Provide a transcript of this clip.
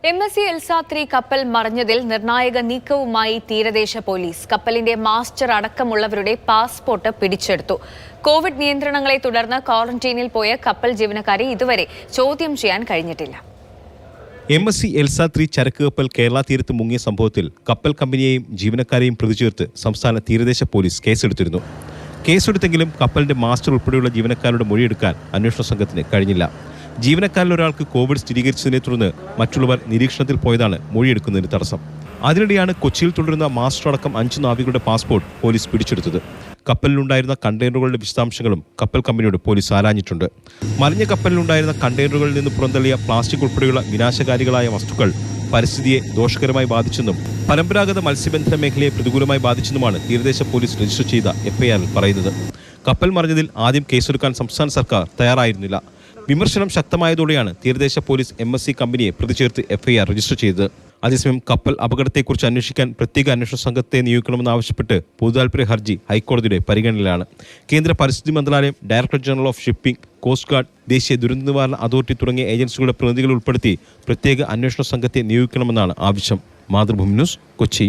MSC Elsa 3 കപ്പൽ മറിഞ്ഞതിൽ നിർണായക നീക്കവുമായി തീരദേശ പോലീസ്. കപ്പലിന്റെ മാസ്റ്റർ അടക്കമുള്ളവരുടെ പാസ്പോർട്ട് പിടിച്ചെടുത്തു. കോവിഡ് നിയന്ത്രണങ്ങളെ തുടർന്ന് ക്വാറന്റൈനിൽ പോയ കപ്പൽ ജീവനക്കാരെ ഇതുവരെ ചോദ്യം ചെയ്യാൻ കഴിഞ്ഞിട്ടില്ല. MSC Elsa 3 ചരക്ക് കപ്പൽ കേരള തീരത്ത് മുങ്ങിയ സംഭവത്തിൽ കപ്പൽ കമ്പനിയെയും ജീവനക്കാരെയും പ്രതിചേർത്ത് സംസ്ഥാന തീരദേശ പോലീസ് കേസെടുത്തിരുന്നു. കേസെടുത്തെങ്കിലും കപ്പലിന്റെ മാസ്റ്റർ ഉൾപ്പെടെയുള്ള ജീവനക്കാരുടെ മൊഴിയെടുക്കാൻ അന്വേഷണ സംഘത്തിന് കഴിഞ്ഞില്ല. ജീവനക്കാരിൽ ഒരാൾക്ക് കോവിഡ് സ്ഥിരീകരിച്ചതിനെ തുടർന്ന് മറ്റുള്ളവർ നിരീക്ഷണത്തിൽ പോയതാണ് മൊഴിയെടുക്കുന്നതിന് തടസ്സം. അതിനിടെയാണ് കൊച്ചിയിൽ തുടരുന്ന മാസ്റ്റർ അടക്കം 5 നാവികരുടെ പാസ്പോർട്ട് പോലീസ് പിടിച്ചെടുത്തത്. കപ്പലിലുണ്ടായിരുന്ന കണ്ടെയ്നറുകളുടെ വിശദാംശങ്ങളും കപ്പൽ കമ്പനിയോട് പോലീസ് ആരാഞ്ഞിട്ടുണ്ട്. മറിഞ്ഞ കപ്പലിലുണ്ടായിരുന്ന കണ്ടെയ്നറുകളിൽ നിന്ന് പുറന്തള്ളിയ പ്ലാസ്റ്റിക് ഉൾപ്പെടെയുള്ള വിനാശകാരികളായ വസ്തുക്കൾ പരിസ്ഥിതിയെ ദോഷകരമായി ബാധിച്ചെന്നും പരമ്പരാഗത മത്സ്യബന്ധന മേഖലയെ പ്രതികൂലമായി ബാധിച്ചെന്നുമാണ് തീരദേശ പോലീസ് രജിസ്റ്റർ ചെയ്ത FIRൽ പറയുന്നത്. കപ്പൽ മറിഞ്ഞതിൽ ആദ്യം കേസെടുക്കാൻ സംസ്ഥാന സർക്കാർ തയ്യാറായിരുന്നില്ല. വിമർശനം ശക്തമായതോടെയാണ് തീരദേശ പോലീസ് MSC കമ്പനിയെ പ്രതിചേർത്ത് FIR രജിസ്റ്റർ ചെയ്തത്. അതേസമയം കപ്പൽ അപകടത്തെക്കുറിച്ച് അന്വേഷിക്കാൻ പ്രത്യേക അന്വേഷണ സംഘത്തെ നിയോഗിക്കണമെന്നാവശ്യപ്പെട്ട് പൊതുതാൽപര്യ ഹർജി ഹൈക്കോടതിയുടെ പരിഗണനയിലാണ്. കേന്ദ്ര പരിസ്ഥിതി മന്ത്രാലയം, director general of shipping, coast guard, ദേശീയ ദുരന്ത നിവാരണ അതോറിറ്റി തുടങ്ങിയ ഏജൻസികളുടെ പ്രതിനിധികൾ ഉൾപ്പെടുത്തി പ്രത്യേക അന്വേഷണ സംഘത്തെ നിയോഗിക്കണമെന്നാണ് ആവശ്യം. മാതൃഭൂമി ന്യൂസ്, കൊച്ചി.